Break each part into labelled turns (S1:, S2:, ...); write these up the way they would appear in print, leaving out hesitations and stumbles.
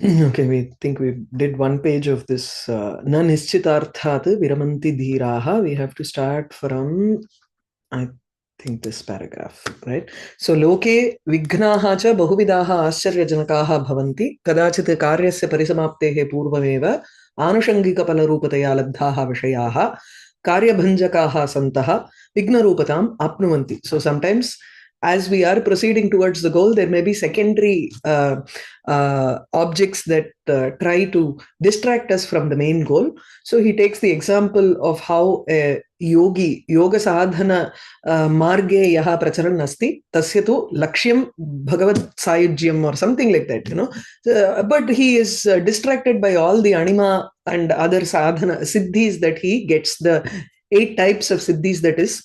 S1: Okay, we think we did one page of this. Na nishchitarthat viramanti dhiraha. We have to start from, I think, this paragraph, right? So, loke vighnaha cha bahuvidaha ascharyajanakaha bhavanti kadachit karyasya parisamaptehe purvameva anushangika palarupateya labdhaha vishayaha karyabhanjakaha santaha vignarupatam apnuvanti. So, sometimes as we are proceeding towards the goal, there may be secondary objects that try to distract us from the main goal. So he takes the example of how a yoga sadhana marge yaha pracharan asti, tasya tu lakshyam bhagavad sayujyam or something like that, but he is distracted by all the anima and other sadhana siddhis that he gets, the 8 types of siddhis that is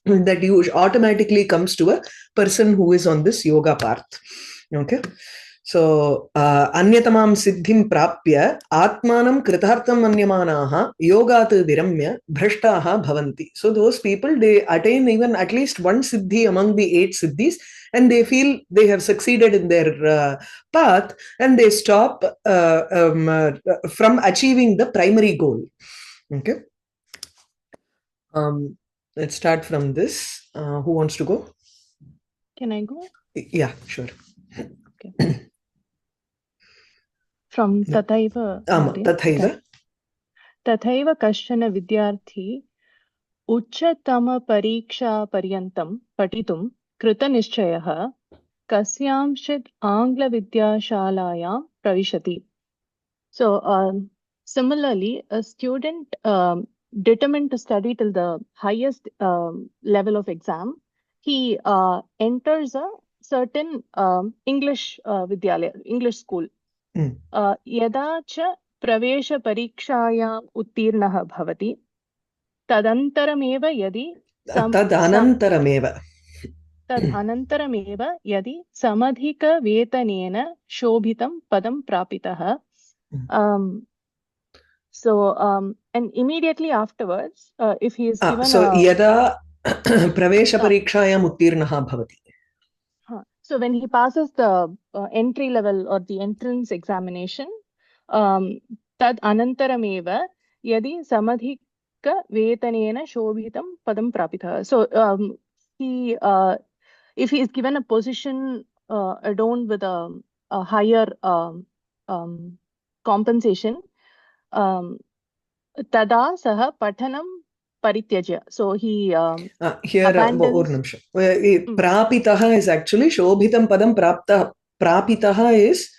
S1: that automatically comes to a person who is on this yoga path. Okay. So, anyatamam siddhim prapya atmanam kritartham manyamanaha yogat viramya bhrashtaha bhavanti. So, those people, they attain even at least one siddhi among the 8 siddhis, and they feel they have succeeded in their path, and they stop from achieving the primary goal. Okay. Let's start from this. Who wants to go?
S2: Can I go?
S1: Yeah, sure.
S2: Okay. From Tathaiva.
S1: Tathaiva.
S2: Tathaiva kashana vidyarthi ucchatama pariksha paryantam patitum krita nishchayah kasyamshid angla vidyashalayam pravishati. So, similarly, a student determined to study till the highest level of exam, he enters a certain English vidyalaya, English school. Yada cha pravesha parikshayam uttirnah bhavati tadantarameva yadi
S1: tadanantarameva
S2: yadi samadhika vetanena shobhitam padam prapitah. And immediately afterwards, if he is given
S1: yada pravesha parikshayam uttirnah bhavati.
S2: So when he passes the entry level or the entrance examination, tad anantarameva yadi samadhika vetanena shobhitam padam prapitah. So if he is given a position adorned with a higher compensation, tada saha pathanam parityajya. So he
S1: here abandons. Prapitaha is actually shobhitam padam prapta. Prapitaha is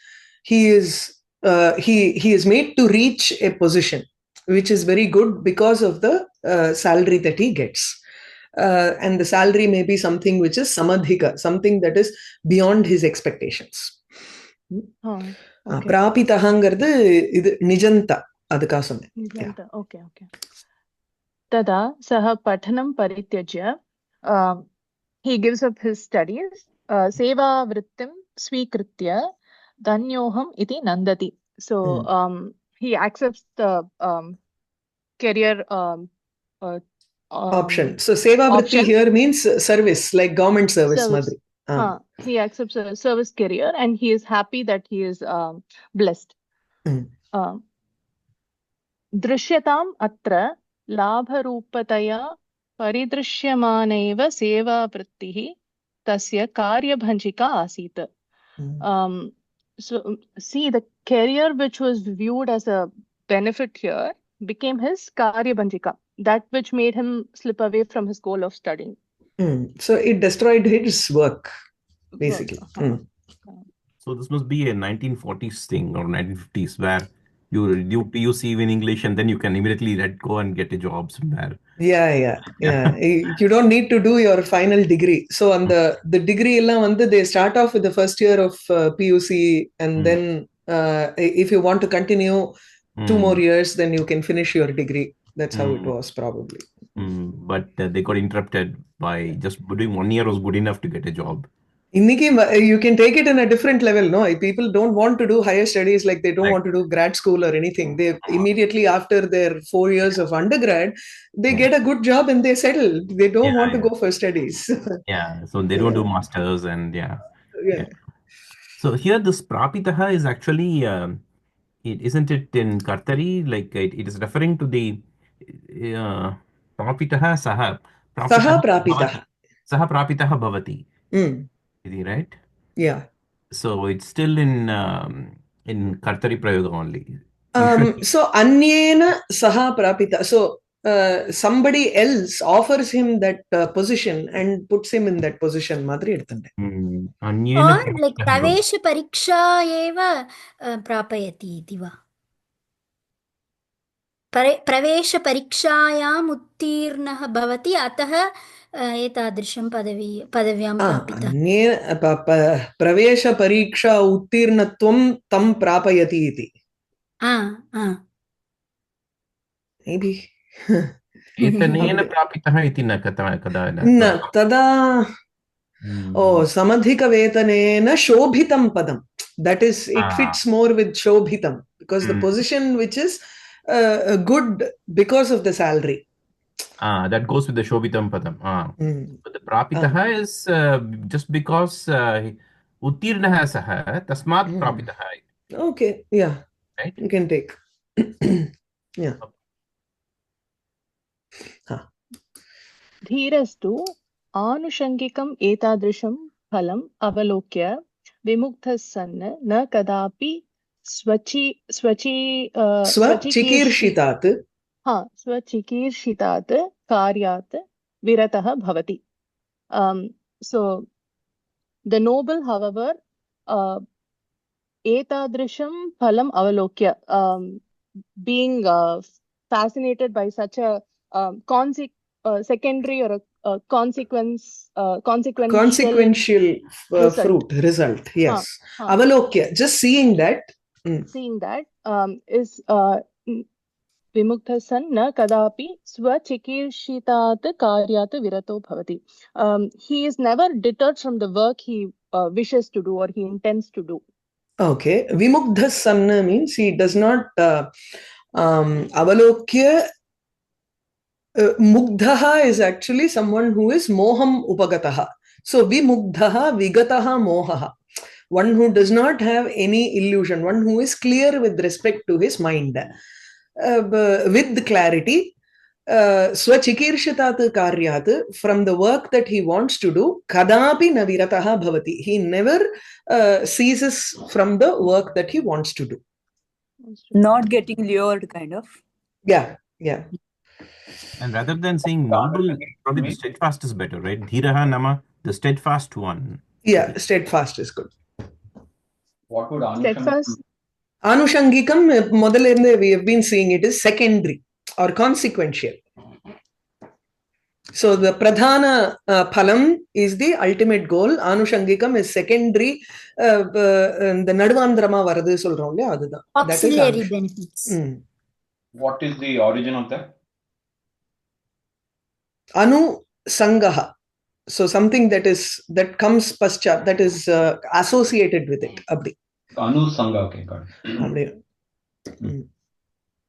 S1: he is made to reach a position which is very good because of the salary that he gets. And the salary may be something which is samadhika, something that is beyond his expectations. Prapitahangardu idu nijanta adukka sonne.
S2: Nijanta, okay. Tada saha pathanam parityajya, he gives up his studies, seva vrittim swikritya danyoham iti nandati. So he accepts the career
S1: option. So seva vritti here means service, like government service.
S2: He accepts a service career and he is happy that he is blessed. Drishyatam atra labharupataya paridrishyamaneva seva vrittihi tasya karyabhanjika asita. So see, the career which was viewed as a benefit here became his karyabhanjika, that which made him slip away from his goal of studying.
S1: So it destroyed his work, basically.
S3: So this must be a 1940s thing or 1950s where you do PUC in English and then you can immediately let go and get a job somewhere.
S1: Yeah. You don't need to do your final degree. So on the degree they start off with the first year of PUC, and then if you want to continue 2 more years, then you can finish your degree. That's how it was probably.
S3: But they got interrupted by just doing 1 year was good enough to get a job.
S1: You can take it in a different level. No, people don't want to do higher studies, like they don't want to do grad school or anything. They immediately after their 4 years of undergrad, they get a good job and they settle. They don't want to go for studies.
S3: So they don't do masters and So here this prapitaha is actually, isn't it in Kartari? Like it is referring to the prapitaha saha.
S1: Saha
S3: Prapitaha bhavati.
S1: prapitaha.
S3: Saha prapitaha bhavati.
S1: Mm.
S3: Is he right?
S1: Yeah.
S3: So it's still in Kartari prayoga only. Usually,
S1: So anyena saha prapita. So somebody else offers him that position and puts him in that position. Madri edutande.
S3: anyena
S4: Or like
S3: prapitaha bhavati.
S4: प्रवेश परीक्षा एव प्रापयति इति वा प्रवेश परीक्षायाम् उत्तीर्णः भवति अतः एतादृशं पदव्यां प्रापितः
S1: अन्ये प्रवेश परीक्षा उत्तीर्णत्वं तं प्रापयति इति. Maybe.
S3: एतनेन प्रापितः इति न कदा
S1: न तदा samadhikavetanena shobhitam padam. That is, it fits more with shobhitam because the position which is good because of the salary.
S3: That goes with the shobhitam padam. But the prapitaha is just because uttirnaha saha tasmat prapitaha.
S1: Okay, yeah.
S3: Right?
S1: You can take. Yeah.
S2: धीरस्तु आनुषङ्गिकम् एतादृशं फलम् अवलोक्य विमुग्धः सन् न कदापि स्वचिकीर्षितात् कार्यात् विरतः भवति. So the noble, however, etadrisham phalam avalokya, being fascinated by such a secondary or a consequential
S1: result. Yes. Avalokya, just seeing that.
S2: Is Vimukta san na kadapi swachikirshitaat karyat virato bhavati. He is never deterred from the work he wishes to do or he intends to do.
S1: Okay. Vimukta sanna means he does not avalokya. Mugdhaha is actually someone who is moham upagataha. So vimugdhaha vigataha mohaha. One who does not have any illusion, one who is clear with respect to his mind. With clarity, swachikirshitaat karyat, from the work that he wants to do, kadapi navirataha bhavati. He never ceases from the work that he wants to do.
S5: Not getting lured, kind of.
S1: Yeah, yeah.
S3: And rather than saying noble, probably the steadfast is better, right? Dhiraha nama, the steadfast one.
S1: Yeah, steadfast is good.
S6: What would
S2: steadfast?
S1: Anushangikam, modalende we have been seeing it is secondary or consequential. So the pradhana phalam is the ultimate goal. Anushangikam is secondary. The naduvandrama varadu solrom illaya adudha.
S4: Auxiliary benefits.
S6: What is the origin of that?
S1: Anu sangaha. So something that comes paschat, that is associated with it. Abdi.
S6: Anu sanga, okay, got it.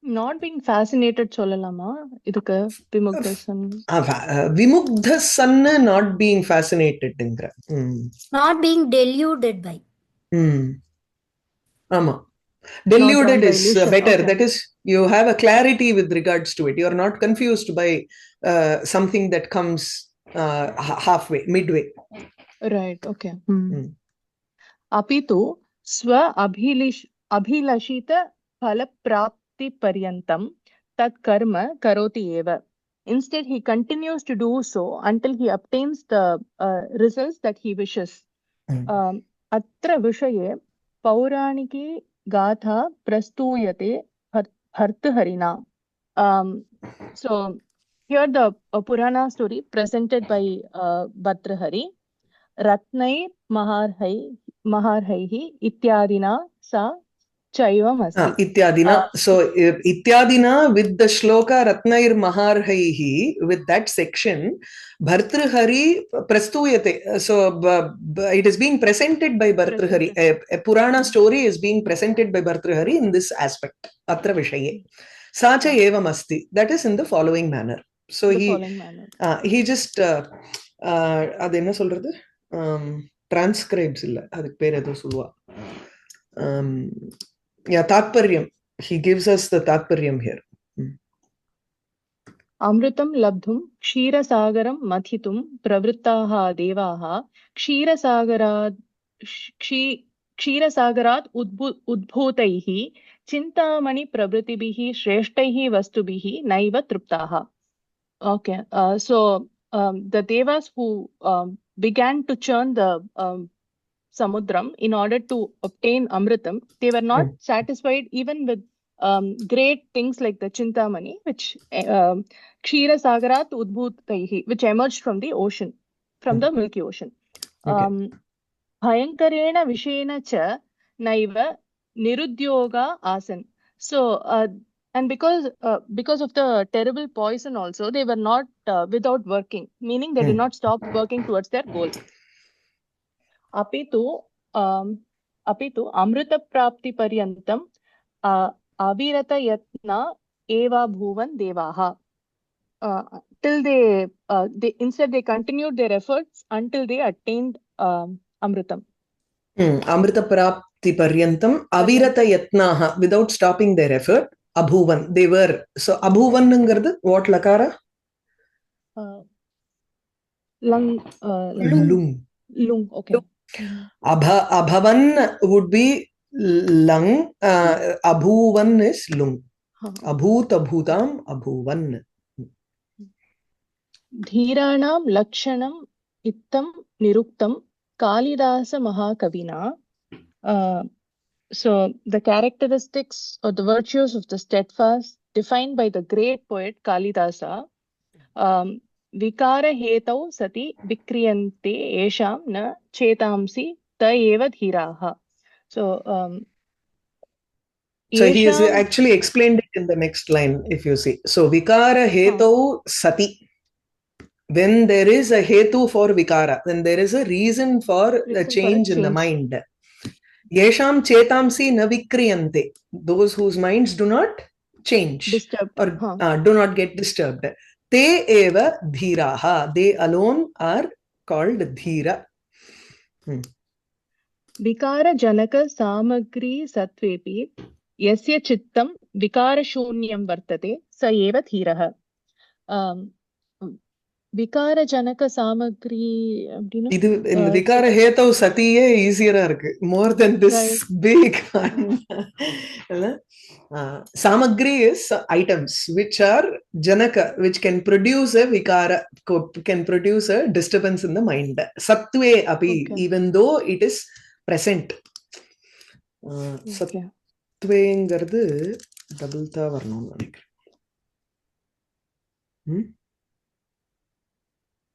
S2: Not being fascinated solalama idukku vimugdha san.
S1: Vimugdha san not being fascinated ingra.
S4: Not being deluded by.
S1: Ama. Deluded is better.
S2: Okay.
S1: That is, you have a clarity with regards to it. You are not confused by something that comes halfway, midway.
S2: Right, okay. Apitu swa abhilashita phala prapti paryantam tat karma karoti eva. Instead, he continues to do so until he obtains the results that he wishes. Atra vishaye pauraniki gatha prastuyate bhartaharina. So here the Purana story presented by Bhartrahari. Ratnair maharhaihi ityadina sa chaivam asti.
S1: Ityadina. So ityadina with the shloka Ratnair maharhaihi, with that section, Bhartrahari prastuyate. So it is being presented by Bhartrahari. A Purana story is being presented by Bhartrahari in this aspect. Atra vishaye. Sacha evam asti. That is in the following manner. So he just அது என்ன சொல்றது transcribes இல்ல அதுக்கு பேர் ஏதோ சொல்லுவா Yeah, tatparyam. He gives us the tatparyam here.
S2: अमृतं लब्धुं क्षीरसागरं मथितुं प्रवृत्ताः देवाः क्षीरसागरात् उद्भूतैः चिन्तामणिप्रभृतिभिः श्रेष्ठैः वस्तुभिः नैव तृप्ताः. Okay, so the devas who began to churn the samudram in order to obtain amritam, they were not satisfied even with great things like the chintamani, which kshira sagarat udbhutaihi, which emerged from the ocean, from the milky ocean. Bhayankarena vishena cha naiva nirudyoga asan. So and because of the terrible poison also, they were not without working, meaning they did not stop working towards their goal. अपितु अमृतप्राप्तिपर्यन्तम् अविरतयत्न एव भुवन् देवाः. Till they instead they continued their efforts until they attained amritam.
S1: Amritapraptiparyantam aviratayatnaha, without stopping their effort. Abhuvan, they were. So abhuvan ngaradu what lakara?
S2: Lung. Okay.
S1: Abhavan would be lung. Abhuvan is lung. Abhut abhutam abhuvan.
S2: Dhiranam lakshanam ittam niruktam Kalidasa Mahakavina. So the characteristics or the virtues of the steadfast defined by the great poet Kalidasa, Vikara hetau sati vikriyante esham na chetamsi ta eva dhiraha. So
S1: he has actually explained it in the next line, if you see. So Vikara hetau sati. When there is a hetu for vikara, when there is a reason for a change in the mind. Yesham chetamsi na vikriyante. Those whose minds do not change or do not get disturbed. Te eva dhiraha. They alone are called dhira.
S2: Vikara janaka samagri satvepi yasya chittam vikara shunyam vartate sa eva dhiraha. Vikara janaka samagri,
S1: இது விகார ஹேதவ் சதியே ஈஸியரா இருக்கு, more than this big one. Samagri is items which are janaka, which can produce a vikara, can produce a disturbance in the mind. Satve api, even though it is present. Satvengardu double tha varnom நினைக்கிறேன்.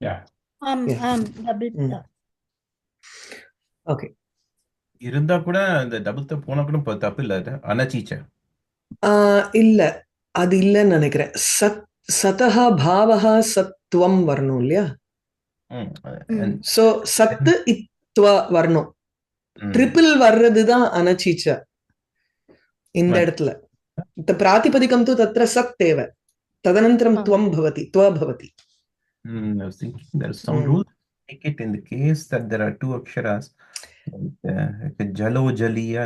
S6: Yeah.
S4: double
S1: Okay.
S3: இருந்தா கூட அந்த double the போனா கூட தப்பு இல்ல, அனச்சீச்ச
S1: இல்ல, அது இல்லன்னு நினைக்கிறேன். சதஹா பாவஹா சத்வம் வரணும் இல்லையா? சோ சத்து இத்வ வரணும். ட்ரிபிள் வர்றதுதான் அனச்சீச்ச இந்த இடத்துல. பிராதிபதிகம் தூ தத்ர சத் தேவ, ததனந்தரம் த்வம் பவதி, த்வ பவதி.
S3: I was thinking there's some rule make it in the case that there are two aksharas, jalo jaliya,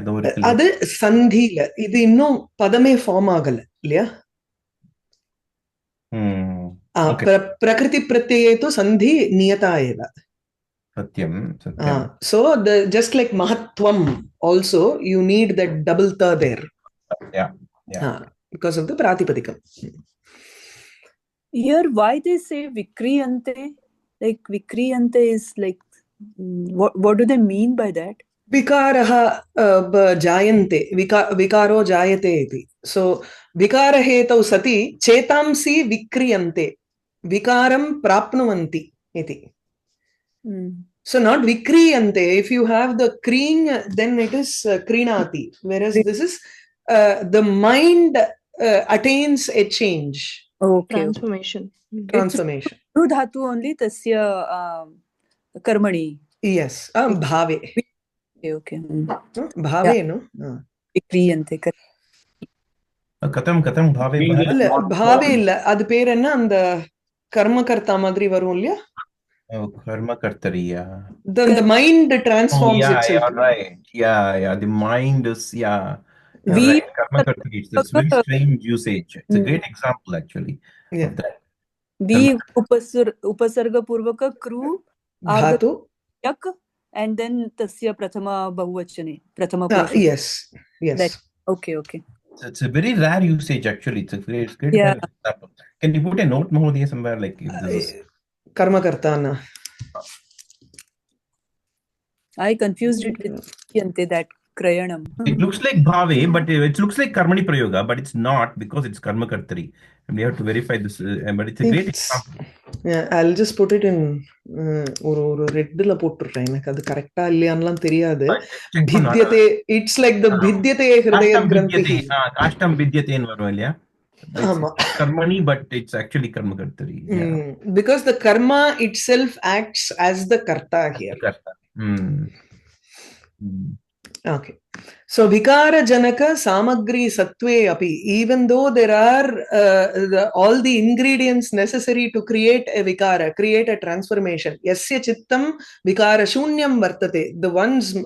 S1: அது சந்தில, இது இன்னும் பதமே ஃபார்ம் ஆகல இல்லையா? பிரகிருதி பிரத்யயே தோ சந்தி நியதா ஏவ.
S3: satyam satyam.
S1: So the just like mahatvam also you need that double tha there. Yeah. Because of the pratipadikam.
S5: Here, why they say vikriyante? Like vikriyante is like, what do they mean by that?
S1: Vikaraha jayante, vikaro jayate iti. So vikara hetau sati chetamsi vikriyante, vikaram prapnuvanti iti. So not vikriyante. If you have the kreen, then it is krinati. Whereas this is the mind attains a change.
S2: Transformation.
S5: True dhatu only tasya karmani.
S1: Yes. Bhave.
S5: Okay.
S1: Bhave, no?
S5: Vikriyante.
S3: கதம் பாவே
S1: இல்ல, பாவே இல்ல, அது பேர் என்ன, அந்த கர்மகர்த்தா மாதிரி வரும் இல்லையா?
S3: Oh, karma kartari, yeah.
S1: The mind transforms
S3: Oh, yeah,
S1: itself.
S3: you're right. Yeah. The mind is, yeah. You're
S5: We
S3: right. Karma kartari. It's very strange usage. It's a great example, actually, of that.
S5: we upasarga purvaka kru
S1: Dhatu.
S5: yak, and then tasya prathama bahuvachane. Prathama purusha.
S1: Yes.
S5: That, okay.
S3: It's a very rare usage, actually. It's great
S5: Yeah.
S3: kind of example. Can you put a note, Mahodaya, somewhere, like if this is
S1: Karma kartana.
S5: I confused it with Yante, that krayanam.
S3: It looks like bhave, but it looks like karmani prayoga, but it's not because it's karma kartari. And we have to verify this, but it's a great example.
S1: Yeah, I'll just put it in ஒரு ரெட்ல போட்டுறேன். எனக்கு அது கரெக்ட்டா இல்லையான்லாம் தெரியாது. பித்யதே, it's like the பித்யதே ஹிருதய கிரந்திஹி.
S3: காஷ்டம் பித்யதேன்னு வரும் இல்லையா? It's karmani, but it's actually karma kartari. Yeah.
S1: Because the karma itself acts as the karta here. Okay. So vikara janaka samagri sattve api, even though there are all the ingredients necessary to create a vikara, create a transformation, yasya chittam vikara shunyam vartate, the ones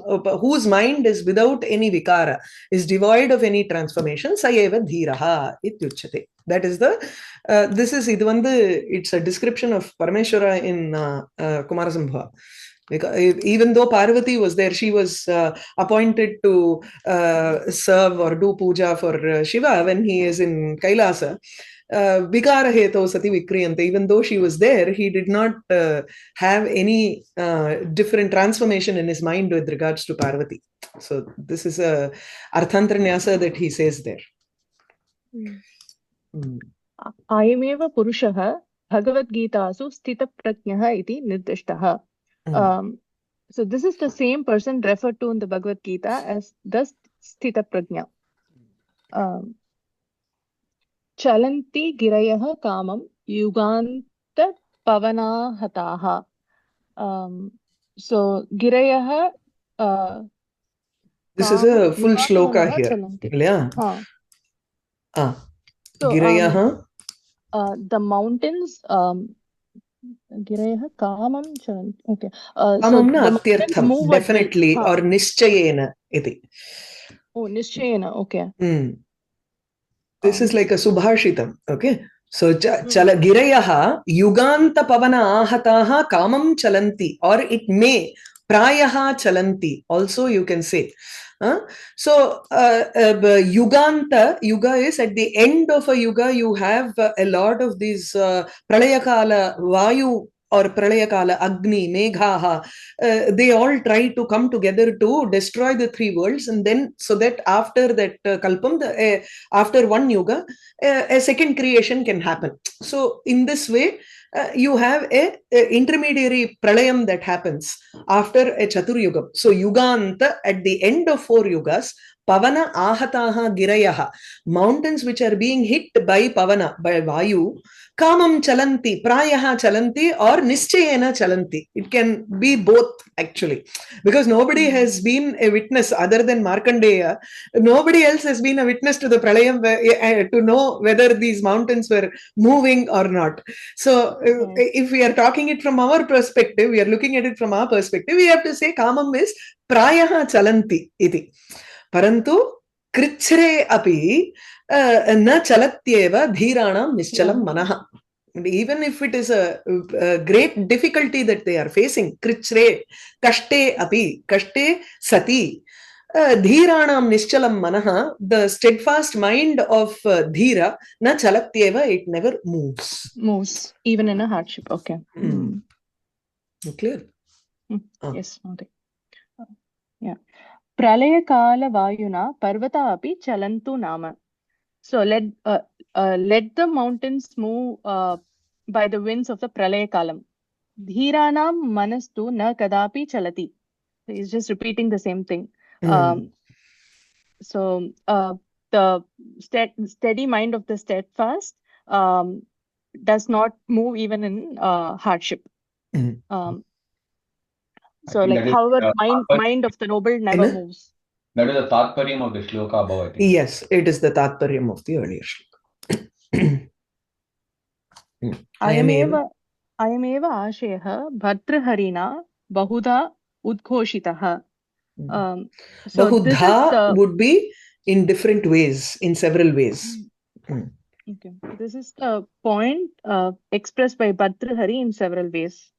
S1: whose mind is without any vikara, is devoid of any transformation, sayeva dhiraha ityuchate. That is the this is idu vandu, it's a description of Parameshwara in Kumarasambhava. Because even though Parvati was there, she was appointed to serve or do puja for Shiva when he is in Kailasa. Vikara heto sati vikriyante. Even though she was there, he did not have any different transformation in his mind with regards to Parvati. So this is a arthantranyasa that he says there.
S2: Ayameva purushah Bhagavad Gitasu sthita prajnah iti nirdishtah. So this is the same person referred to in the Bhagavad Gita as the sthita prajna. Chalanti girayah kamam yuganta pavanahataha. So girayah
S1: this is a full shloka here. Yeah.
S2: So
S1: girayah,
S2: the mountains girayah kamam chalanti. Okay.
S1: Kamam na atyartham, definitely, or nischayena iti.
S2: Oh, nischayena, okay.
S1: This is like a subhashitam, okay? So chala girayaha yuganta pavana ahataha kamam chalanti, or it may prayaha chalanti also, you can say. So yuganta, yuga is at the end of a yuga, you have a lot of these pralayakala vayu or pralayakala agni meghaha, they all try to come together to destroy the three worlds, and then so that after that kalpam, after one yuga, a second creation can happen. So in this way you have a intermediary pralayam that happens after a chatur yugam. So yuganta, at the end of 4 yugas, pavana ahataha girayaha, mountains which are being hit by pavana, by vayu, kamam chalanti, prayaha chalanti, or nischayena chalanti. It can be both, actually, because nobody has been a witness other than Markandeya. Nobody else has been a witness to the pralayam to know whether these mountains were moving or not. So if we are talking it from our perspective, we are looking at it from our perspective, we have to say kamam is prayaha chalanti iti. Parantu krichre api na chalatyeva dhiranam nischalam manaha. And even if it is a great difficulty that they are facing, krichre kashte api, kashte sati, dhiranam nischalam manaha, the steadfast mind of dhira, na chalatyeva, it never moves
S2: even in a hardship. Okay.
S1: Clear?
S2: Yes. Okay. Yeah. Pralaya kala vayuna parvata api chalantu nama. So let the mountains move by the winds of the pralaya kalam. Dhiranam manastu na kadapi chalati. So he's just repeating the same thing. So the steady mind of the steadfast does not move even in hardship. So like however mind of the noble never moves.
S6: That is the tatparyam of the shloka above, I think.
S1: Yes, it is the tatparyam of the earlier shloka.
S2: Ayameva अयमेव आशयः भर्तृहरिणा बहुधा उद्घोषितः. So this is
S1: Bahudha would be in different ways, in several ways.
S2: okay. This is the point expressed by Bhartrhari in several ways.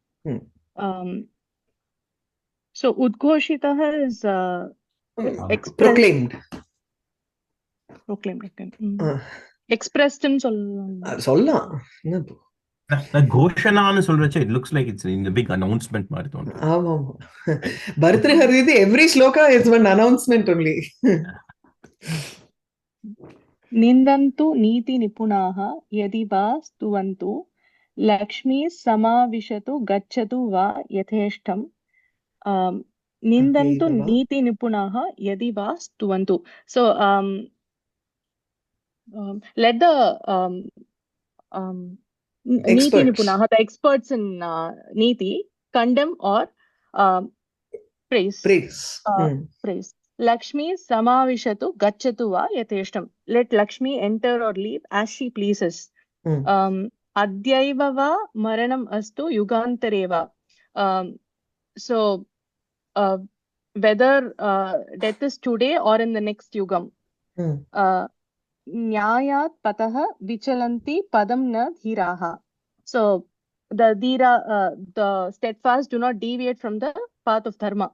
S2: So Udghoshitah is expressed.
S1: Proclaimed.
S2: Proclaimed. Okay. Expressed in
S1: சொல்லலாம்.
S3: கோஷனான்னு சொல்றச்சே it looks like it's in the big announcement மாதிரி தோணுது.
S1: ஆமா. Bhartrhari, every sloka is one announcement only.
S2: निन्दन्तु नीति निपुणाः यदि वा स्तुवन्तु लक्ष्मी समाविशतु गच्छतु वा यथेष्टं. निन्दन्तु नीति निपुणाः यदि वा स्तुवन्तु. So let the Niti Nipunaha, the experts in Niti, condemn or praise. Praise. Lakshmi samavishatu gachatu va yateshtam. Let Lakshmi enter or leave as she pleases. Adyaiva va maranam astu yugantareva. So whether death is today or in the next yugam. Nyayat pataha vichalanti padam na dhiraha. So the steadfast do not deviate from the path of dharma.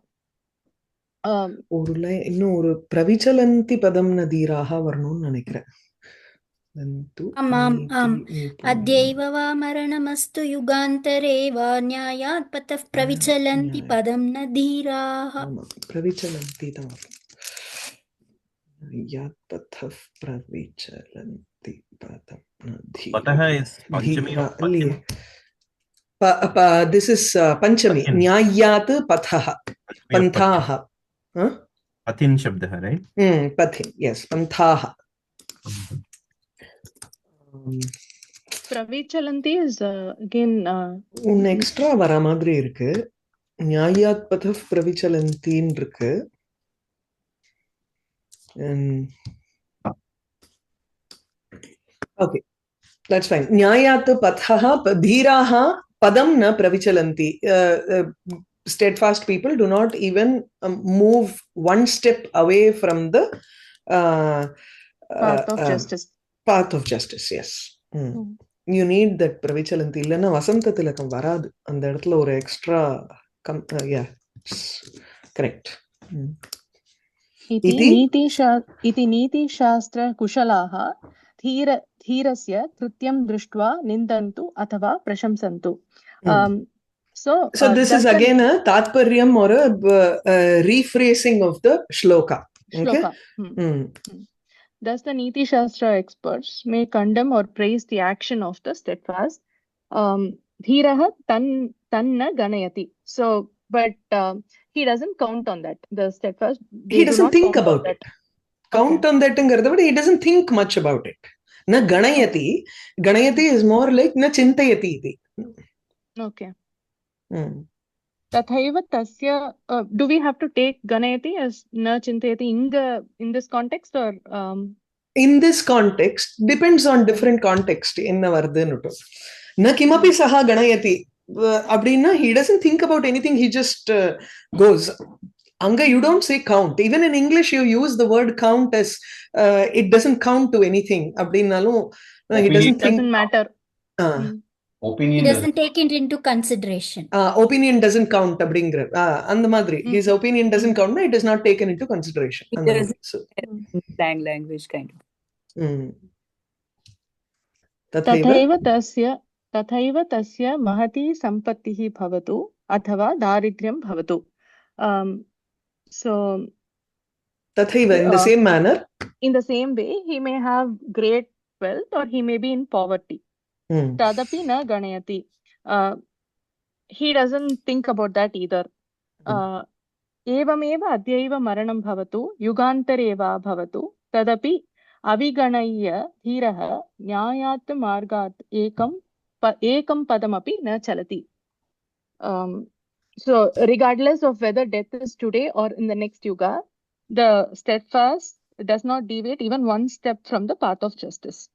S1: இன்னொரு பிரவிச்சலந்தி பதம் நதீராக வரணும்னு நினைக்கிறேன்.
S4: आम् आम् अद्यैव वा मरणमस्तु युगान्तरे वा न्यायात् पतः प्रविचलन्ति पदं न धीराः.
S1: प्रविचलन्ति தான் न्यायात् पतः प्रविचलन्ति पदं न धीराः.
S3: पतः is panchami or patim?
S1: This is panchami. न्यायात् पथः पन्थाः.
S3: Pathin shabdah, right?
S1: Pathin, yes, panthaha.
S2: Pravichalanti is again
S1: un extra vara மாதிரி இருக்கு. न्यायात् पथः प्रविचलन्तिன்னு இருக்கு. Okay, that's fine. न्यायात् पथः धीराः padam na pravichalanti. Steadfast people do not even move one step away from the
S2: path of justice.
S1: Path of justice, yes. You need that pravichalanti. Illana vasanta tilakam varadu. And இடத்துல ஒரு extra yeah, correct.
S2: इति नीतिशास्त्र कुशलाः धीरस्य कृत्यं दृष्ट्वा निन्दन्तु अथवा प्रशंसन्तु. So
S1: this is again a tatparyam or a rephrasing of the shloka. Okay?
S2: Thus the Niti Shastra experts may condemn or praise the action of the steadfast. Dhiraha tanna ganayati. So, but he doesn't count on that. The steadfast.
S1: He doesn't think about it. Count on that, but he doesn't think much about it. Na ganayati. Ganayati is more like na chintayati.
S2: Okay. Tathaiva tasya. Do we have to take ganayati as na chintayati in this context or?
S1: In this context, depends on different context. Inna vardhanuto. Na kimapi saha ganayati. Abdina, he doesn't think about anything. He just goes. Anga, you don't say count. Even in English, you use the word count as it doesn't count to anything. Abdinalu, he doesn't think.
S2: Doesn't matter.
S6: Opinion
S4: He doesn't take it into consideration.
S1: Opinion doesn't count. And the madri, his opinion doesn't count. It is not taken into consideration.
S5: It doesn't language kind of.
S2: तथैव तस्य महती सम्पत्तिः भवतु अथवा दारिद्र्यं भवतु. So
S1: tathaiva, in the same manner,
S2: in the same way, he may have great wealth or he may be in poverty. Tadapi na ganayati. He doesn't think about that either. Evameva adyaiva maranam bhavatu yugantareva bhavatu tadapi aviganayya dhiraha nyayat margat ekam padamapi na chalati. So regardless of whether death is today or in the next yuga, the steadfast does not deviate even one step from the path of justice.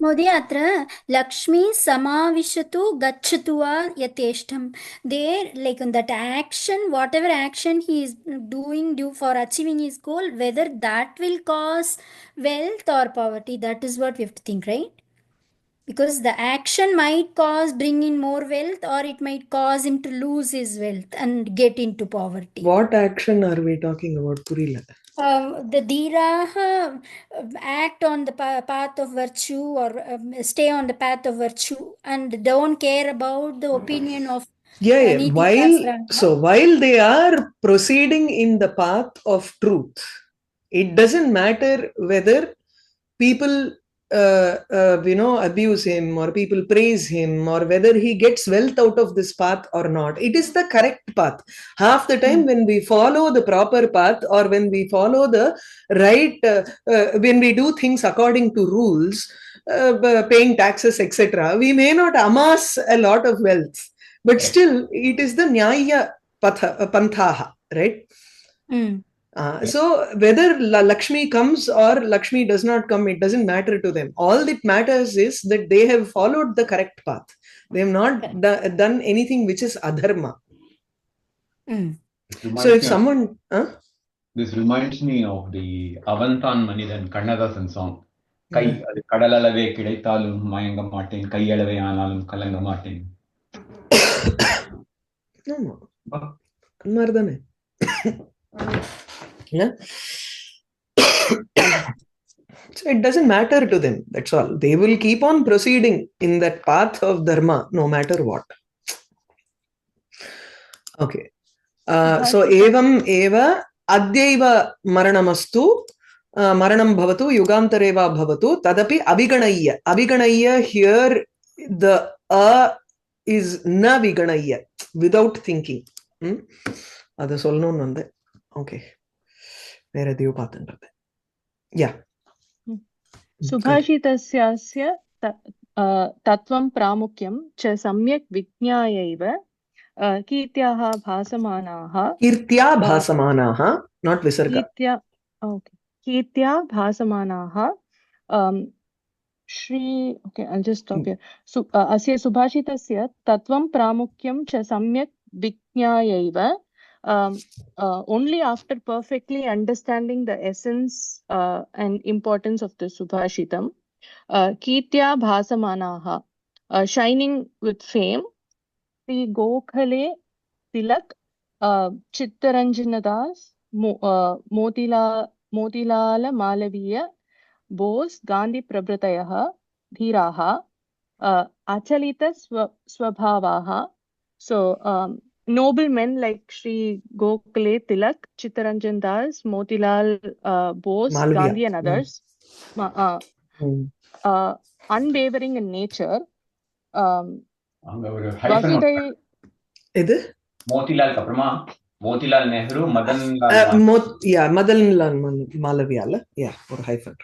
S4: Modi atra Lakshmi samavishatu gachatu va yateshtam. There, like on that action, whatever action he is doing due for achieving his goal, whether that will cause wealth or poverty, that is what we have to think, right? Because the action might bring in more wealth, or it might cause him to lose his wealth and get into poverty.
S1: What action are we talking about? Purila.
S4: The Dhiraha act on the path of virtue, or stay on the path of virtue, and don't care about the opinion of Niti Shastra.
S1: While they are proceeding in the path of truth, it doesn't matter whether people abuse him or people praise him, or whether he gets wealth out of this path or not. It is the correct path. Half the time when we follow the proper path, or when we follow the right, when we do things according to rules, paying taxes, etc., we may not amass a lot of wealth, but still it is the nyaya panthaha, right? So whether Lakshmi comes or Lakshmi does not come, it doesn't matter to them. All that matters is that they have followed the correct path. They have not done anything which is adharma. So if someone...
S6: This reminds me of the Avantan Manidan Kannadasan song. Kai Kadalalave Kidaitalum Mayanga Martin, Kayalave Analum Kalanga Martin.
S1: No. Mardane. Yeah. So it doesn't matter to them. That's all. They will keep on proceeding in that path of dharma, no matter what. Okay. So evam eva adyaiva maranamastu maranam bhavatu yugantareva bhavatu tadapi aviganayya. Aviganayya, here the is na viganayya, without thinking. Adu solnonu nande. Okay. Where do you pattern? Yeah.
S2: Subhashitasya tatvam pramukyam cha samyak vijñāyaiva kirtyaha bhasamanaha.
S1: Kirtya bhasamanaha, not visarga.
S2: Kirtya bhasamanaha. Shri, okay, I'll just stop here. So, asya subhashitasya tatvam pramukyam cha samyak vijñāyaiva. Only after perfectly understanding the essence and importance of the Subhashitam, Kirtya Bhasamanaha, shining with fame, Sri Gokhale Tilak, Chittaranjanadas, Motilala Malaviya, Bose, Gandhi Prabhratayaha, Dhiraha, Achalita Swabhavaha. So, noble men like Sri Gokhale Tilak, Chittaranjan Das, Motilal Bose, Malaviya, Gandhi and others, unwavering in nature.
S6: Motilal Kaprama, Motilal Nehru, Madan
S1: Madanlal Malaviya, yeah, or hyphen.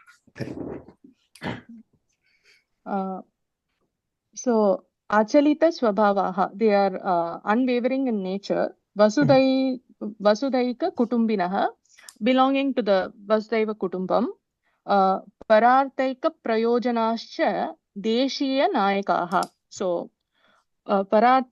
S2: So, Achalita Swabhavaha, they are unwavering in nature. Vasudhaika Kutumbinaha, belonging to the Vasudhaiva Kutumbam. Pararthaika Prayojanascha Deshiya Nayakaha. So, Pararthaika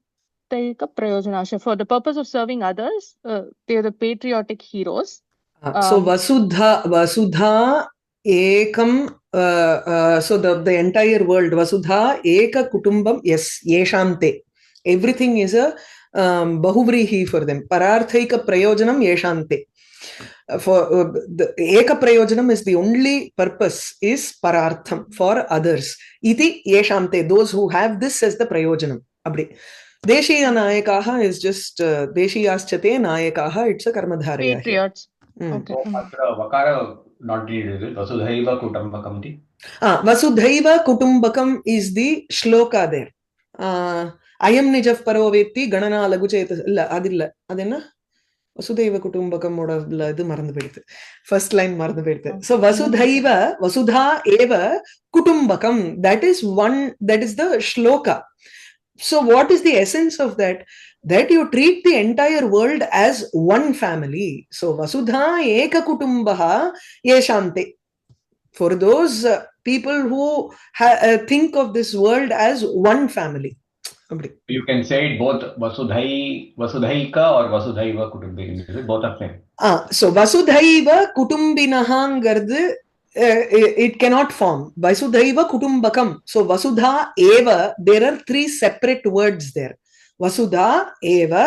S2: Prayojanascha, for the purpose of serving others, they are the patriotic heroes.
S1: So, Vasudha Ekam, so the entire world, Vasudha Eka Kutumbam, yes, Yeshante. Everything is a Bahuvrihi for them. Pararthaika Prayojanam Yeshante. For the Eka Prayojanam is the only purpose, is Parartham, for others. Iti Yeshante, those who have this as the Prayojanam. Abdi. Deshiya Nayakaha is just Deshiyaschate Nayakaha, it's a Karmadharaya.
S2: Patriots.
S6: Okay. So, Vakara not needed. Vasudhaiva Kutumbakam.
S1: Vasudhaiva Kutumbakam is the shloka there. Ayam Nijaf Parovetti Ganana Laguchet Adilla Adena Vasudhaiva Kutumbakam would have the Marandabit. First line Marandabit. So Vasudha Eva Kutumbakam. That is the shloka. So what is the essence of that? That you treat the entire world as one family. So Vasudha Eka Kutumbaha Yeshante. For those people who think of this world as one family.
S6: You can say it both Vasudhaika or Vasudhaiva Kutumbini. Both of them.
S1: So Vasudhaiva Kutumbinahangardu, it cannot form. Vasudhaiva Kutumbakam. So Vasudha Eva, there are three separate words there. Vasudha Eva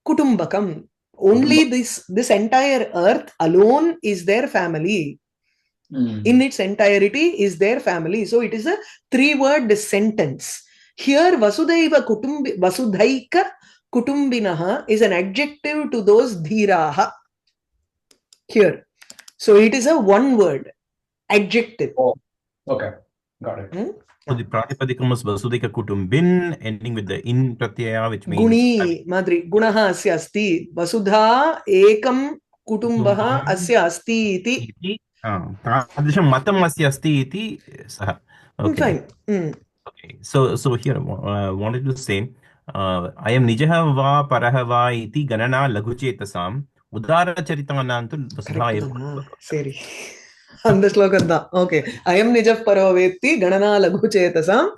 S1: Kutumbakam. Only this entire earth alone is their family. In its entirety is their family. So it is a 3-word sentence. Here Vasudhaiva Vasudhaika Kutumbinaha is an adjective to those dhiraha. Here. So it is a 1-word adjective.
S6: Oh, okay. Got it.
S3: So the Pratipadikam is Vasudhaika Kutumbin, ending with the in pratyaya, which means
S1: Guni Madri Gunaha asya asti. Vasudha ekam kutumbaha asya asti iti.
S3: Tadrisham matam asya asti iti saha. Okay.
S1: Fine.
S3: Okay. So here wanted to say I am nijaha va paraha va iti ganana laghuchetasam udara charitanantu vasudha.
S1: Seri. And the slogan da. Okay. I am nijah paravetti ganana laghuchetasam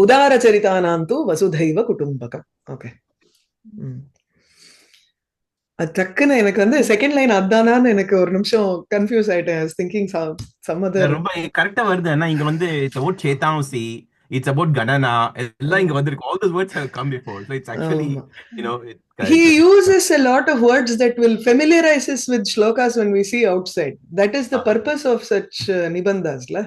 S1: udara charitanantu vasudhaiva kutumbakam. Okay. டக்குன்னு எனக்கு வந்து second line அதானான்னு எனக்கு ஒரு நிமிஷம் confuse ஆயிட்டேன். I was thinking some other.
S3: ரொம்ப கரெக்ட்டா வருது. ஆனா இங்க வந்து it's about chetansi, it's about ganana, எல்லாம் இங்க வந்திருக்கு. All those words have come before, so it's actually
S1: he uses a lot of words that will familiarize us with shlokas when we see outside. That is the purpose of such nibandhas, la.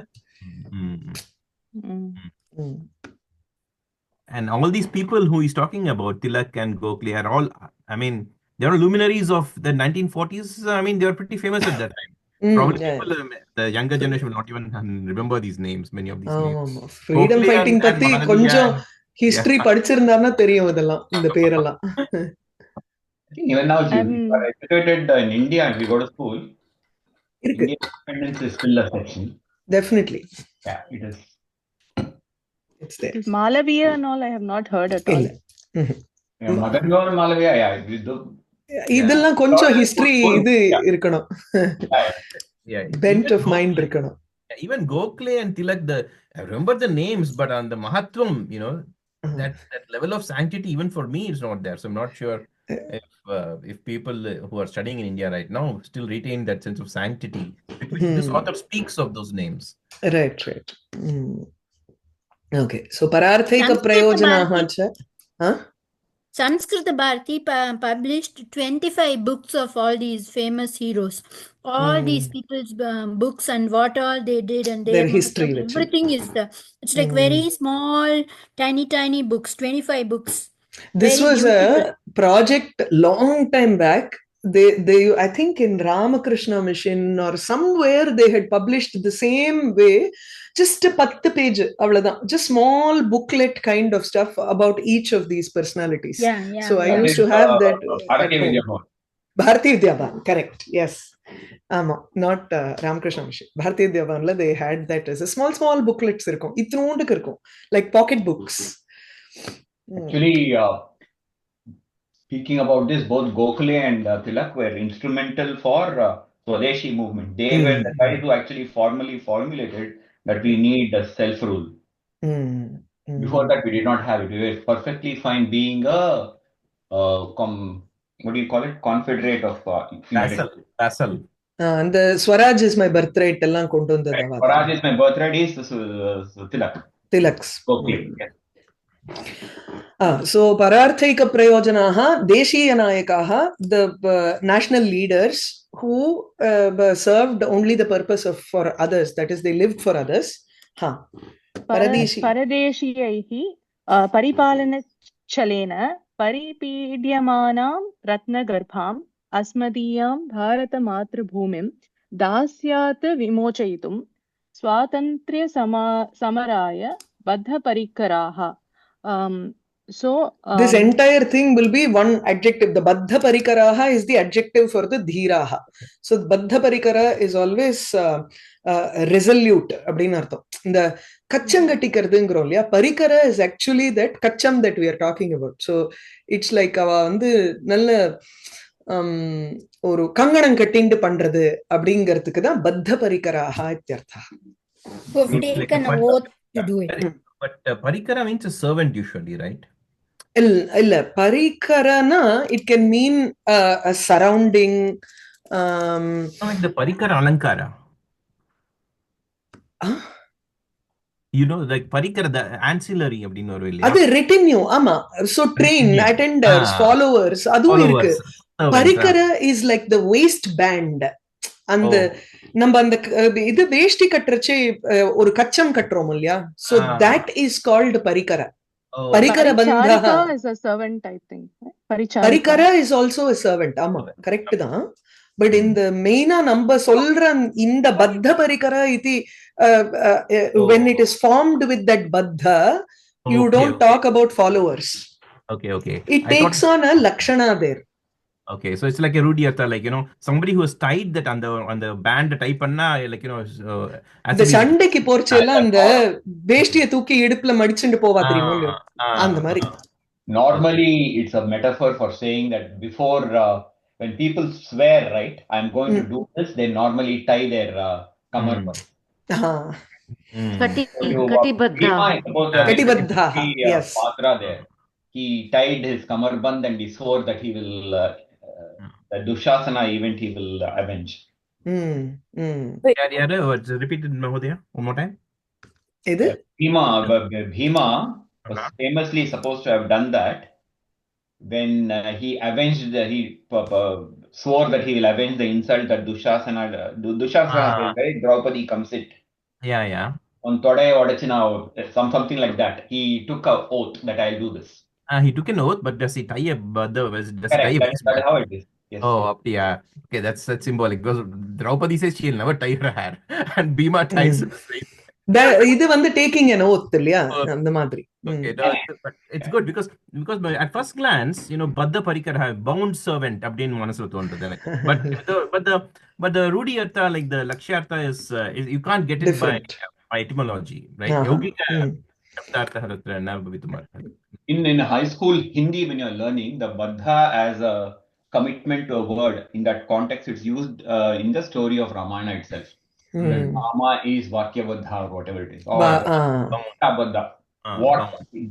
S3: And all these people who he's talking about, Tilak and Gokhale, are all, I mean, they are luminaries of the 1940s. I mean, they were pretty famous at that time. Probably people, the younger generation will not even remember these names, many of these names.
S1: Freedom fighting பத்தி கொஞ்சம் history படிச்சிருந்தாருன்னா தெரியும் இதெல்லாம், இந்த பேரெல்லாம்.
S6: I think even now, if you are educated in India and we go to school, Indian independence is still a section.
S1: Definitely.
S6: Yeah, it is.
S1: It's there.
S2: Malaviya and all I have not heard at all.
S6: Yeah, Madangaon Malaviya, yeah.
S1: இதெல்லாம் கொஞ்சம் history இது இருக்கணும். Bent of mind இருக்கணும்.
S3: Even Gokhale and Tilak, I remember the names, but on the Mahatvam, that level of sanctity, even for me, is not there. So I'm not sure if people who are studying in India right now still retain that sense of sanctity. This author speaks of those names.
S1: Right. Okay. So Pararthika Prayojanaha cha.
S4: Sanskrita Bharati published 25 books of all these famous heroes. All these people's books and what all they did and their
S1: history.
S4: Everything is it's like very small, tiny books, 25 books.
S1: This very was beautiful. A project long time back. They I think in Ramakrishna Mission or somewhere they had published the same way. Just a 10 page, just small booklet kind of stuff about each of these personalities.
S4: Yeah.
S1: So I used to have that. Bharati Vidya Bhavan, correct. Yes. Not Ramakrishna Mission. Bharati Vidya Bhavan, they had that as a small booklets irkom. Itnoondu irkom, like pocket books.
S6: Actually, speaking about this, both Gokhale and Tilak were instrumental for Swadeshi movement. They were the guys who actually formally formulated that we need a self-rule. Before that, we did not have it. We were perfectly fine being a, what do you call it? Confederate of
S3: Vassal.
S1: And the Swaraj is my birthright.
S6: Swaraj is my birthright is Tilak.
S1: Tilak's.
S6: Okay. Yes.
S1: So Pararthika Prayojanaha, Deshiya Nayakaha, the national leaders who served only the purpose of for others, that is they lived for others.
S2: Paradeshiyaihi paripalana chalena paripidyamanam ratnagarbham asmadiyam bharata matrubhumim dasyat vimochayitum swatantriya samaraya baddha parikaraha. So
S1: this entire thing will be one adjective. The baddha parikaraha is the adjective for the dhiraha. So baddha parikara is always resolute அப்படினு அர்த்தம். இந்த கச்சம் கட்டிக்கிறதுங்கறோம் இல்லையா, பரிகர is actually that கச்சம் that we are talking about. So it's like அவ வந்து நல்ல ஒரு கங்கணம் கட்டிண்டு பண்றது அப்படிங்கிறதுக்கு தான் பத்த பரிகராக இத்தியர்த்தா.
S4: Who have taken an oath to do it.
S3: But parikara means a servant usually, right?
S1: இல்ல பரிகரனா it can mean a surrounding.
S3: Like the parikara alankara. You know, like parikara, the ancillary அப்படின்னு ஒரு இல்லையா?
S1: அது retinue. ஆமா. So train, attenders, followers அதுவும் இருக்கு. பரிகர is like the waist band. அந்த நம்ம அந்த இது வேஷ்டி கட்டறச்சே ஒரு கச்சம் கட்டறோம் இல்லையா? So that is called பரிகர. பரிகர பந்தஹ
S2: is a servant, I think.
S1: பரிகர is also a servant. ஆமா, கரெக்ட் தான். பட் இந்த மெயினா நம்ம சொல்ற இந்த பத்த பரிகர இது when it is formed with that baddha, you don't talk about followers.
S3: Okay.
S1: It takes on a lakshana there.
S3: Okay, so it's like a rudiyartha, like, you know, somebody who has tied that on the band type panna, like, you know,
S1: the சண்டைக்கு போறச்சேல அந்த வேஷ்டியை தூக்கி இடுப்புல மடிச்சிட்டு போவா தெரியுமா அந்த மாதிரி.
S6: Normally it's a metaphor for saying that before when people swear, right, I'm going to do this, they normally tie their kamarband.
S1: Katibadha. Yes.
S6: Patra there. He tied his kamarband and he swore that he will the Dushasana event he will avenge.
S3: Repeat it, Mahodaya, one more time.
S6: Bhima was famously supposed to have done that when he avenged, he swore that he will avenge the insult that Dushasana right? Draupadi comes it.
S3: Yeah.
S6: On Todai Odachina, something like that. He took an oath that I'll do this.
S3: He took an oath, but does he tie a
S6: That's how it is. Yes.
S3: Oh, yeah. Okay, that's symbolic because Draupadi says she'll never tie her hair, and Bhima ties the same.
S1: இது வந்து taking an oath இல்லையா அந்த மாதிரி.
S3: Okay, but it's good because at first glance, you know, Baddha Parikara, bound servant, அப்படினு மனசுல தோன்றது எனக்கு. But the Rudiyartha, like the Lakshyartha is you can't get it by etymology, right? Yogika
S6: in high school Hindi, when you're learning the Baddha as a commitment to a word, in that context it's used in the story of Ramayana itself. Rama is Vakyabadha or whatever it is, or Baddha. What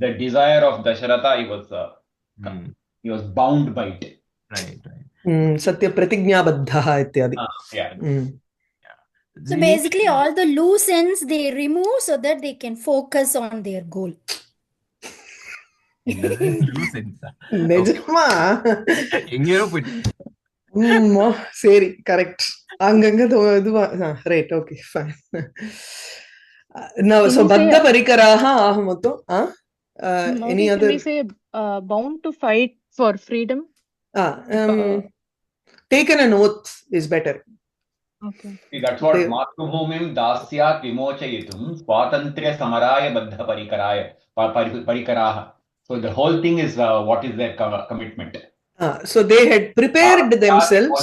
S6: the desire of Dasharatha, he was bound by it.
S3: Right.
S1: Satya Pratignyabadha ityadi.
S4: So basically all the loose ends they remove so that they can focus on their goal.
S3: Loose ends.
S1: நிஜமா
S3: எங்கேயோ போயிட்டு
S1: சரி correct அங்கங்க இதுவா right okay fine. Now so Baddha Parikaraha ahamato any other
S2: we say bound to fight for freedom.
S1: Taken an oath is better.
S2: Okay.
S6: See, that's what Matrubhumim dasyat vimochayitum swatantriya samaraya baddha parikaraha. So the whole thing is what is their commitment.
S1: So they had prepared themselves.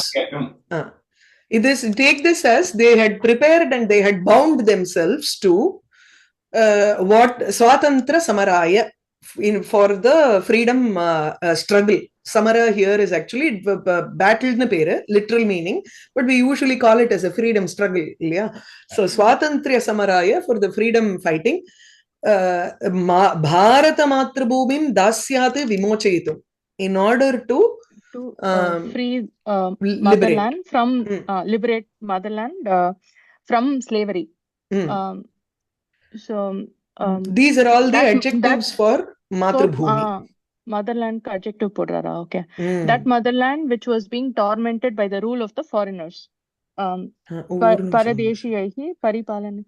S1: Take this as they had prepared and they had bound themselves to what Swatantra Samaraya for the freedom struggle. Samara here is actually battle na pere, literal meaning, but we usually call it as a freedom struggle. Yeah? So Swatantra Samaraya for the freedom fighting. Bharata Matrabhumim dasyat vimochayitum. In order to
S2: free motherland from liberate motherland from slavery. So
S1: these are all the adjectives for Matrabhumi.
S2: Motherland ka adjective podara. Okay. That motherland which was being tormented by the rule of the foreigners. Paradeshiyaihi paripalana.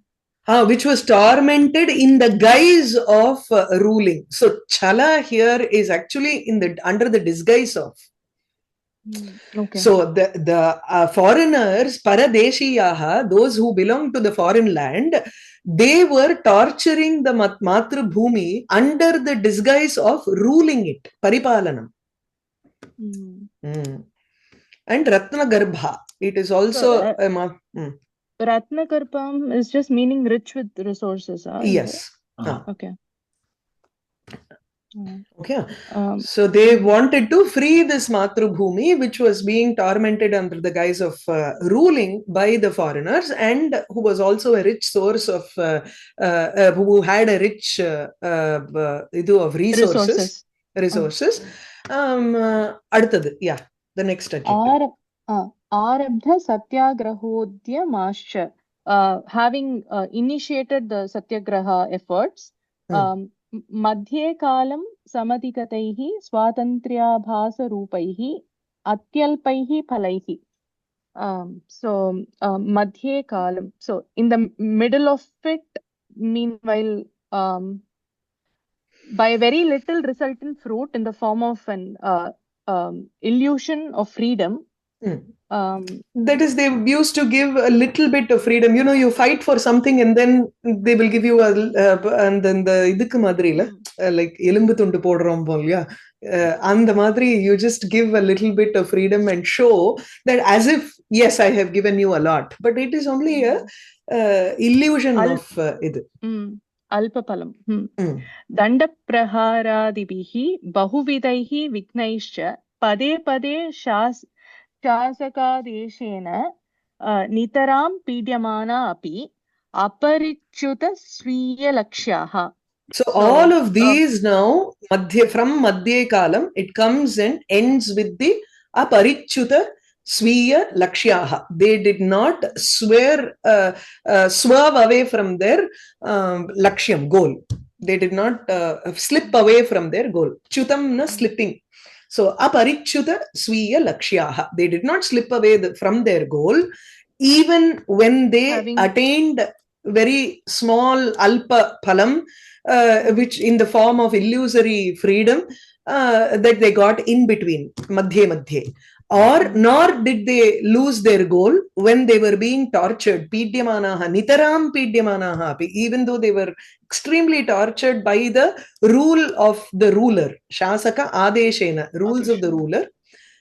S1: Which was tormented in the guise of ruling. So chala here is actually under the disguise of.
S2: Okay.
S1: So the foreigners, paradeshiyaha, those who belong to the foreign land, they were torturing the Matrabhumi under the disguise of ruling it, paripalanam. And Ratnagarbha, it is also
S2: Ratnagarbham is just meaning rich with resources.
S1: Yes.
S2: Okay.
S1: Okay.
S2: Um,
S1: So they wanted to free this Matrubhumi, which was being tormented under the guise of ruling by the foreigners, and who was also a rich source of, who had a rich of resources.
S2: resources.
S1: அடுத்தது, yeah, the next adjective.
S2: आरब्ध सत्याग्रहोद्यमाश्च, having initiated the satyagraha efforts, मध्ये कालं समधिगतैः स्वातन्त्र्याभासरूपैः अत्यल्पैः फलैः. So मध्ये कालं, so in the middle of it, meanwhile, by a very little resultant fruit in the form of an illusion of freedom.
S1: That is, they used to give a little bit of freedom. You know, you fight for something and then they will give you a, and then the idukku madri la, like elimbu tundu podrom polya, and the madri, you just give a little bit of freedom and show that as if, yes, I have given you a lot, but it is only a illusion of idu.
S2: अल्पफलम्. दण्डप्रहारादिभिः बहुविधैः विघ्नैश्च पदे पदे शासकादेशेन नितरां पीड्यमाना अपि अपरिच्युतस्वीयलक्ष्याः.
S1: So all of these now, from Madhye Kalam, it comes and ends with the aparichuta swiya lakshyah. They did not swerve away from their lakshyam, goal. They did not slip away from their goal. Chutam na slipping. So aparichuta swiya lakshyah. They did not slip away from their goal, even when they attained very small alpa phalam, which in the form of illusory freedom that they got in between, madhye. Or nor did they lose their goal when they were being tortured, pidyamanaha, nitaram pidyamanaha, even though they were extremely tortured by the rule of the ruler, shasaka adeshena, rules of the ruler,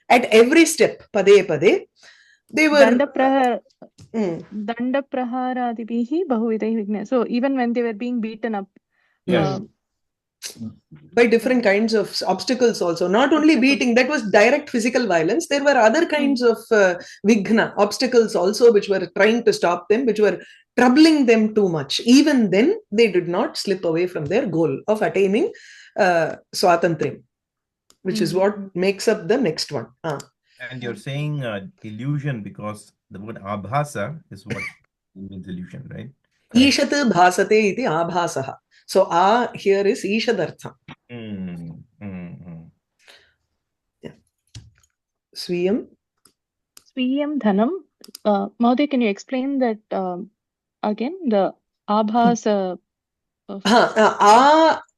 S1: at every step, pade pade. They were
S2: Dandapraharadibhihi bahuvidaihi vigna. So even when they were being beaten up,
S1: by different kinds of obstacles also, not only beating, that was direct physical violence. There were other kinds of vigna, obstacles also, which were trying to stop them, which were troubling them too much. Even then, they did not slip away from their goal of attaining swatantriyam, which is what makes up the next one.
S3: And you're saying illusion because the word abhasa is what means illusion, right?
S1: Ishat bhasate iti abhasaha. So here is ishadartha. Yeah. Swiyam
S2: dhanam. Mahoday, can you explain that again? The abhasa.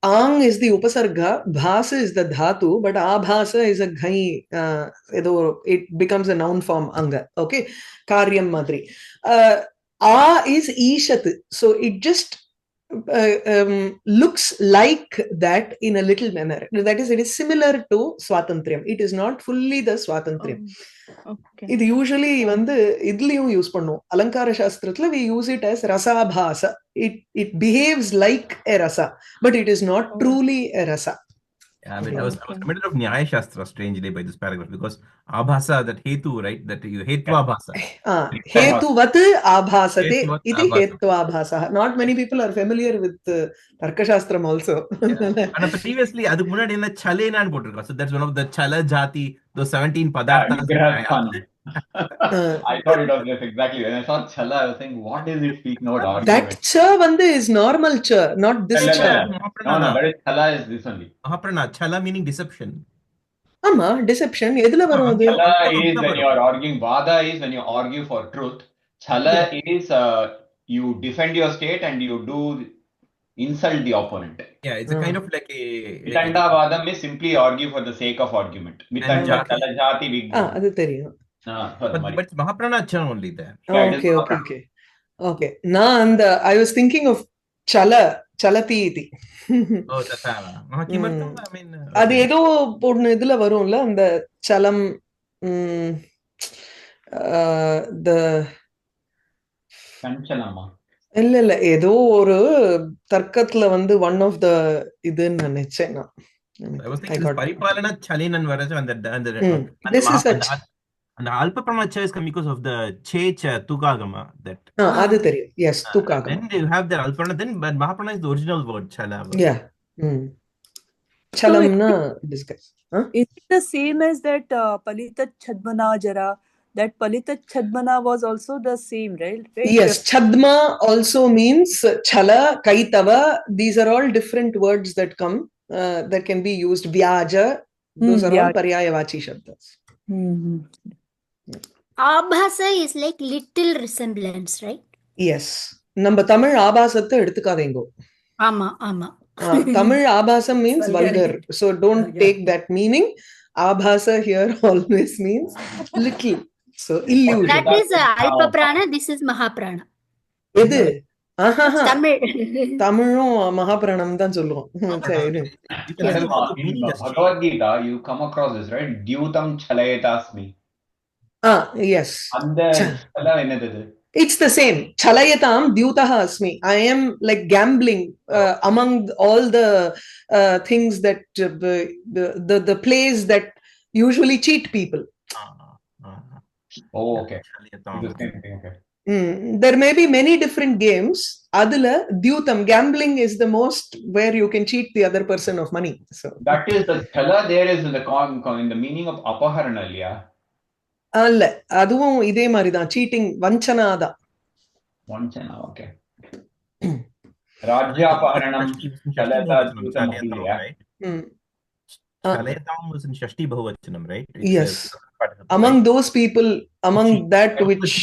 S1: Ang is the upasarga, bhasa is the dhatu, but abhasa is a ghai, it becomes a noun form, anga. Okay, karyam madri. Is ishat, so it just looks like that in a little manner. That is, it is similar to swatantriyam. It is not fully the swatantriyam. இது usually வந்து இதுலயும் use பண்ணுவோம். அலங்கார சாஸ்திரத்துல we use it as rasabhasa. It behaves like a rasa, but it is not truly a rasa.
S3: Yeah, I was reminded of Nyaya Shastra strangely by this paragraph, because abhasa, that hetu, right? That you hetva abhasa.
S1: Hetuvat abhasate iti hetva abhasa. Not many people are familiar with Tarka Shastram also.
S3: And previously, adu munadi enna chalena nu potirukka. So that's one of the chala jati, those 17 padarthas.
S6: I thought it was just exactly when I saw chala, I was saying, what is it speaking about?
S1: That cha vande is normal cha, not this cha.
S6: No, that is chala is this only.
S3: Mahaprana, chala meaning deception.
S1: Ama, deception. Edula varum adu?
S6: Chala is when you are arguing. Vada is when you argue for truth. Chala is you defend your state and you do insult the opponent.
S3: Yeah, it's a kind of like a...
S6: Mitandavadam is simply argue for the sake of argument. Mitanda, chala, jati, vigna.
S1: Adu theriyum.
S3: But Mahaprana cha only there.
S1: Okay. Na, and I was thinking of chalati iti.
S3: Oh, tatava. Kimartham, I mean...
S1: அது ஏதோ ஒண்ணு இதுல வரும்ல, அந்த சலம், இல்ல ஏதோ ஒரு தர்க்கத்துல வந்து ஒன் ஆஃப் த இதுன்னு நினைச்சேன் நான்.
S3: I was thinking this Paripalana Chalin and Varaja and
S1: this is such.
S3: And the Alpa Pramacha is coming because of the Checha Tukagama. That.
S1: Yes, Tukagama.
S3: Then you have the Alprana, then but Mahaprana is the original word, Chala.
S1: Yeah. Chalamna discuss.
S5: Is it the same as that Palita Chadmana Jara? That Palita Chadmana was also the same, right?
S1: Yes, Chadma also means Chala, Kaitava. These are all different words that come that can be used. Vyaja, those are all Paryayavachi Shabdas.
S4: Abhasa is like little resemblance, right?
S1: Yes. Number Tamil Abhasatta eduthukadengo.
S4: Ama.
S1: Tamil Abhasam means vulgar. So don't take that meaning. Abhasa here always means little. So illusion.
S4: That is Alpa Prana, this is Mahaprana.
S1: Edu?
S4: Tamil.
S1: Tamilum Mahapranam தான் சொல்லுவோம்.
S6: In Bhagavad Gita, you come across this, right? Dyutam chalayatasmi.
S1: Yes.
S6: And
S1: it's the same. Chalayatam dyutaha asmi. I am like gambling among all the things that the plays that usually cheat people.
S6: Oh, okay. Okay.
S1: There may be many different games. Adula dyutam, gambling is the most where you can cheat the other person of money. So
S6: that is the chala there is in the meaning of apaharana, yeah.
S1: அல்ல அதுவும் இதே மாதிரிதான் cheating வஞ்சனாதான்.
S6: வஞ்சனா, okay. ராஜ்யாபஹரணம் சலதா ஜூதமஹிலே.
S3: Chalayatam was in Shashti Bahuvachanam, right?
S1: Yes. Among those people, among that which...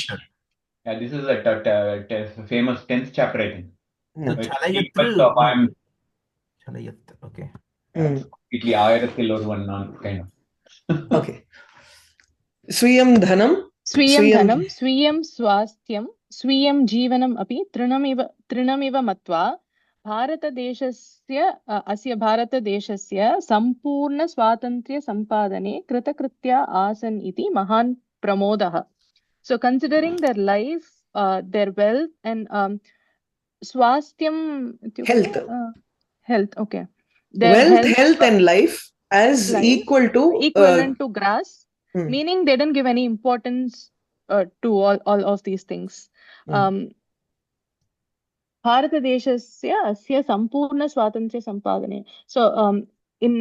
S6: Yeah, this is a famous 10th chapter, I think.
S3: Chalayat, okay.
S6: Itli ayarathil one kind of.
S1: Okay. Swiyam dhanam,
S2: swiyam swastyam, swiyam jivanam api trinamiva matva asya Bharatadeshasya sampurna swatantriya sampadane kritakritya asan iti mahan pramodaha. So considering their life, their wealth and swastyam, health, okay. Their
S1: health and life as
S2: equivalent to grass. Meaning they didn't give any importance to all of these things. Bharatadeshasya asya sampurna swatantriya sampadane. So in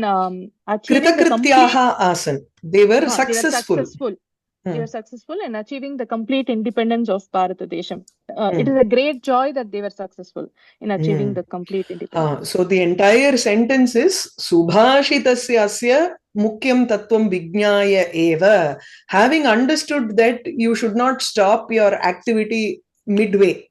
S2: achieving
S1: kritakrityaha asan, they were successful.
S2: They were successful in achieving the complete independence of Bharatadesham. It is a great joy that they were successful in achieving the complete independence.
S1: So the entire sentence is Subhashitasya asya mukyam tattvam vijnaya eva. Having understood that you should not stop your activity midway.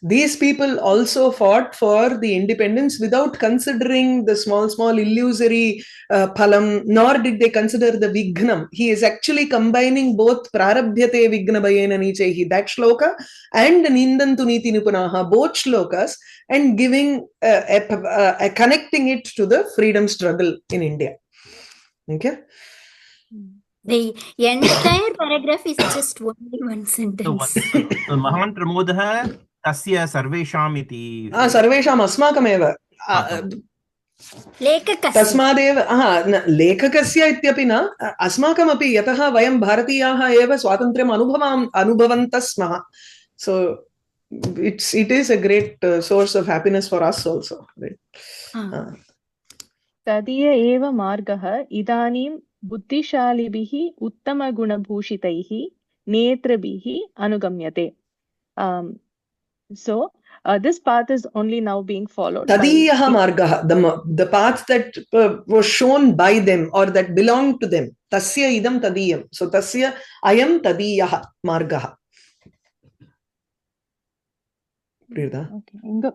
S1: These people also fought for the independence without considering the small illusory phalam, nor did they consider the vignam. He is actually combining both prarabhyate vigna bhayena nichehi, that shloka, and nindantu niti nipanaha, both shlokas, and giving connecting it to the freedom struggle in India. Okay.
S4: The entire paragraph is just only one sentence.
S3: Mahan pramodaha tasya sarvesham iti.
S1: Sarvesham asmakam eva.
S4: लेखकस्य
S1: तस्मादेव लेखकस्य इत्यपि न अस्माकमपि यतः वयं भारतीयाः एव स्वातन्त्र्यम् अनुभवन्तः स्मः. So it is a great source of happiness for us also, right?
S2: तदीय एव मार्गः इदानीं बुद्धिशालिभिः उत्तमगुणभूषितैः नेत्रभिः अनुगम्यते. So this path is only now being followed.
S1: Tadiyaha margaha, the path that was shown by them or that belonged to them. Tasya idam tadiyam. So tasya ayam tadiyaha margaha. Priyada?
S2: Okay. Inga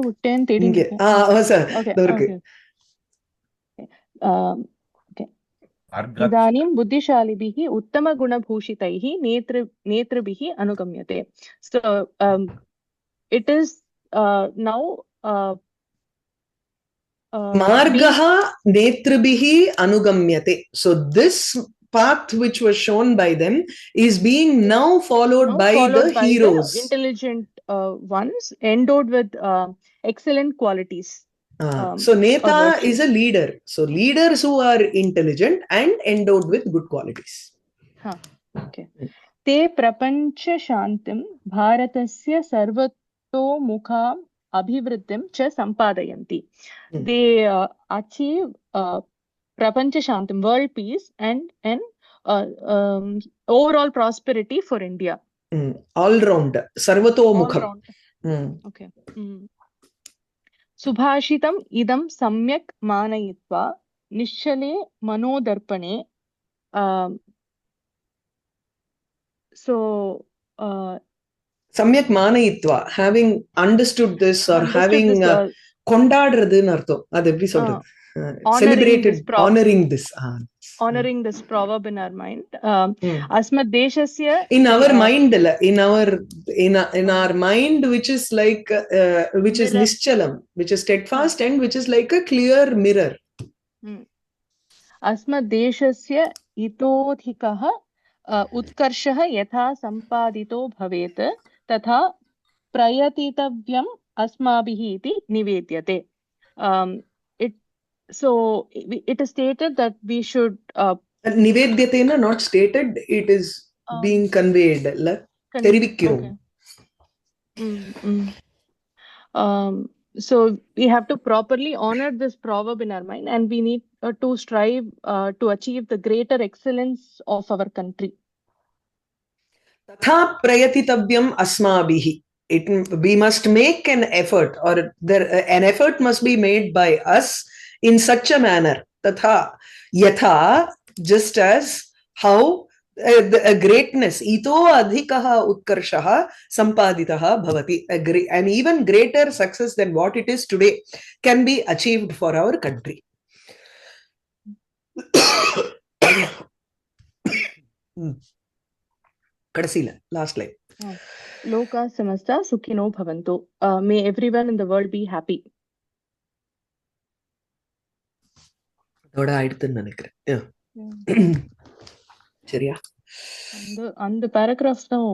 S2: utten thedi.
S1: Sir.
S2: Okay. इदानीं बुद्धिशालिभिः उत्तमगुणभूषितैः नेत्रभिः अनुगम्यते. So it is now
S1: margaha netrabhihi anugamyate. So this path which was shown by them is being now followed by the heroes,
S2: the intelligent ones endowed with excellent qualities.
S1: So Neta
S2: virtue.
S1: is a leader. So leaders who are intelligent and endowed with good qualities.
S2: Okay. ते प्रपञ्च शान्तिं भारतस्य सर्वतोमुखाम् अभिवृद्धिं च सम्पादयन्ति. They achieve prapancha shantim, world peace, and overall prosperity for India.
S1: All round, sarvatomukham.
S2: All round. Okay. सुभाषितम् इदं सम्यक् मानयित्वा निश्चले मनोदर्पणे. So
S1: सम्यक् मानयित्वा, having understood this or having கொண்டாடுறதுன்னு அர்த்தம். அது எப்படி சொல்றது? Celebrated, honoring this
S2: proverb in our mind. Asmad deshasya,
S1: in our mind, in our mind, which is like which is nischalam, which is steadfast, and which is like a clear mirror.
S2: Asmad deshasya itodhikah utkarshah yatha sampadito bhavet tatha prayatitavyam asmabhihi iti nivedyate. So it is stated that we should
S1: nivedyate na, not stated, it is being conveyed, தெரிவிக்கிறோம்.
S2: So we have to properly honor this proverb in our mind, and we need to strive to achieve the greater excellence of our country.
S1: Tatha prayatitavyam asmabhihi. We must make an effort, or an effort must be made by us in such a manner. Tatha, yatha, just as how a greatness, ito adhikaha utkarshaha sampaditaha bhavati, an even greater success than what it is today can be achieved for our country. Kadasila, last line.
S2: Loka samasta sukhino bhavantu. May everyone in the world be happy.
S1: அதோட ஆயிடுத்துன்னு நினைக்கிறேன். சரியா?
S2: அந்த paragraph தான்